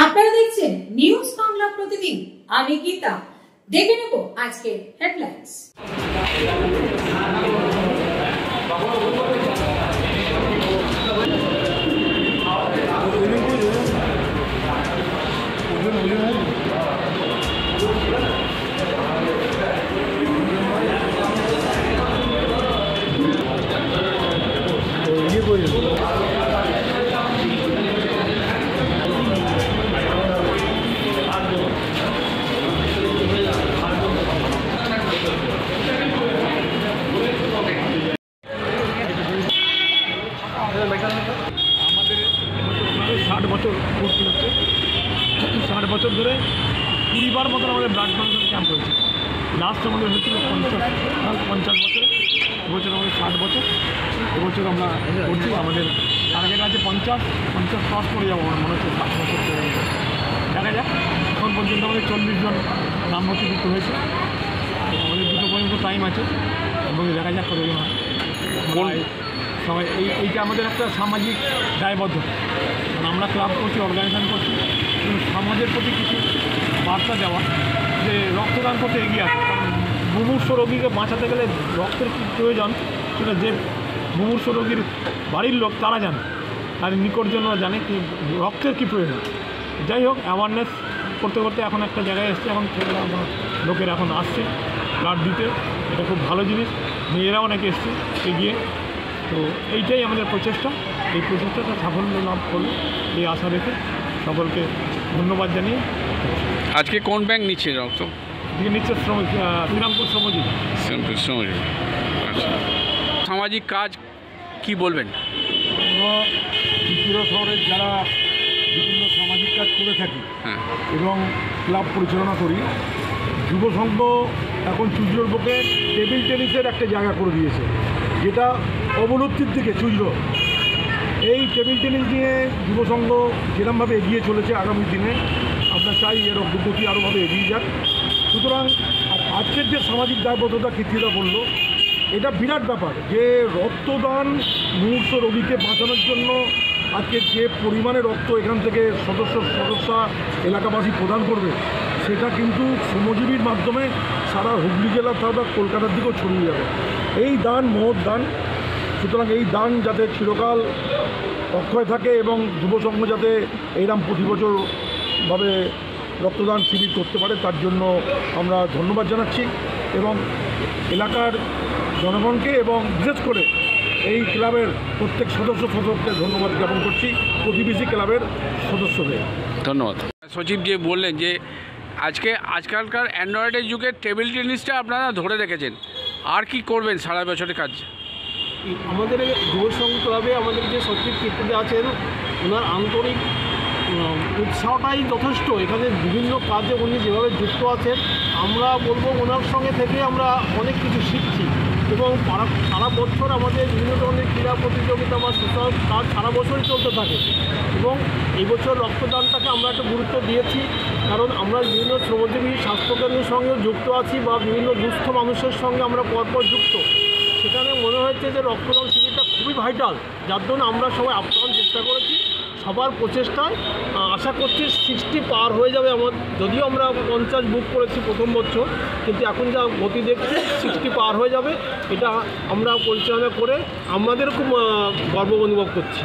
আপনারা দেখছেন নিউজ বাংলা প্রতিদিন। আমি গীতা। দেখে নেব আজকের হেডলাইন্স। আমাদের 60 বছর পূর্তি হচ্ছে। 60 বছর ধরে 20 বার মতন আমাদের ব্লাড ডোনেশন ক্যাম্প হয়েছে। লাস্ট আমাদের হয়েছিল 50 বছরে। এবছর আমাদের 60 বছর। এবছর আমরা করছি। আমাদের টার্গেট আছে 50 ক্রস করে যাবো। আমার মনে হচ্ছে 60 বছর দেখা যাক। এখন পর্যন্ত আমাদের 40 জন নাম নথিভুক্ত হয়েছে। আমাদের 2টো পর্যন্ত টাইম আছে এবং দেখা যাক কতজন হয়। সবাই এইটা আমাদের একটা সামাজিক দায়বদ্ধতা। আমরা ক্লাব করছি, অর্গানাইজেশন করছি, কিন্তু সমাজের প্রতি কিছু বার্তা দেওয়া যে রক্তদান করতে এগিয়ে আসে। কারণ মুমূর্ষু রোগীকে বাঁচাতে গেলে রক্তের কী প্রয়োজন সেটা যে মুমূর্ষু রোগীর বাড়ির লোক তারা জানে, আর নিকটজনরা জানে কি রক্তের কী প্রয়োজন। যাই হোক, অ্যাওয়ারনেস করতে করতে এখন একটা জায়গায় এসছে। এখন লোকের এখন আসছে ব্লাড দিতে। এটা খুব ভালো জিনিস। মেয়েরাও অনেকে এসছে এগিয়ে। তো এইটাই আমাদের প্রচেষ্টা। এই প্রচেষ্টাটা সাফল্য লাভ করলে এই আশা রেখে সকলকে ধন্যবাদ জানিয়ে। আজকে কোন ব্যাংক নিচ্ছে রক্ত? নিচ্ছে শ্রীরামপুর শ্রমজীবী। আচ্ছা, সামাজিক কাজ কি বলবেন? আমরা ত্রিপুরা শহরের যারা বিভিন্ন সামাজিক কাজ করে থাকি এবং ক্লাব পরিচালনা করি, যুব সংঘ এখন চুজরোর বুকে টেবিল টেনিসের একটা জায়গা করে দিয়েছে, যেটা অবলুপ্তির দিকে চুজরো। এই টেবিল টেনিস নিয়ে যুব সংঘ যেরকমভাবে এগিয়ে চলেছে, আগামী দিনে আমরা চাই এর অগ্রগতি আরোভাবে এগিয়ে যাক। সুতরাং আজকের যে সামাজিক দায়বদ্ধতা কীর্তিদা বলল, এটা বিরাট ব্যাপার যে রক্তদান মুমূর্ষু রোগীকে বাঁচানোর জন্য আজকে যে পরিমাণে রক্ত এখান থেকে সদস্যা এলাকাবাসী প্রদান করবে, সেটা কিন্তু শ্রমজীবীর মাধ্যমে সারা হুগলি জেলা তথা কলকাতার দিকেও ছড়িয়ে যাবে। এই দান মহৎ দান। সুতরাং এই দান যাতে চিরকাল অক্ষয় থাকে এবং যুব সংঘ যাতে এইরকম প্রতি বছরভাবে রক্তদান শিবির করতে পারে, তার জন্য আমরা ধন্যবাদ জানাচ্ছি এবং এলাকার জনগণকে এবং বিশেষ করে এই ক্লাবের প্রত্যেক সদস্যকে ধন্যবাদ জ্ঞাপন করছি, প্রতিবেশী ক্লাবের সদস্যদের। ধন্যবাদ। সচিব যে বললেন যে আজকালকার অ্যান্ড্রয়েডের যুগে টেবিল টেনিসটা আপনারা ধরে রেখেছেন, আর কি করবেন সারা বছরের কাজ? আমাদের যুব সংঘ ক্লাবে আমাদের যে সচিব কীর্তিদা আছেন, ওনার আন্তরিক উৎসাহটাই যথেষ্ট। এখানে বিভিন্ন কাজে উনি যেভাবে যুক্ত আছেন, আমরা বলবো ওনার সঙ্গে থেকে আমরা অনেক কিছু শিখছি এবং সারা বছর আমাদের বিভিন্ন ধরনের ক্রীড়া প্রতিযোগিতা বা সোশ্যাল কাজ সারা বছরই চলতে থাকে। এবং এই বছর রক্তদানটাকে আমরা একটা গুরুত্ব দিয়েছি, কারণ আমরা বিভিন্ন শ্রমজীবী স্বাস্থ্যকেন্দ্রের সঙ্গে যুক্ত আছি বা বিভিন্ন দুস্থ মানুষের সঙ্গে আমরা পরপর যুক্ত। সেখানে মনে হয়েছে যে রক্তদান শিবিরটা খুবই ভাইটাল, যার জন্য আমরা সবাই আপ্রাণ চেষ্টা করেছি। সবার প্রচেষ্টায় আশা করছি 60 পার হয়ে যাবে। যদিও আমরা 50 বুক করেছি প্রথম বছর, কিন্তু এখন যা গতি দেখছি 60 পার হয়ে যাবে। এটা আমরা পরিচালনা করে আমাদের খুব গর্ব অনুভব করছি।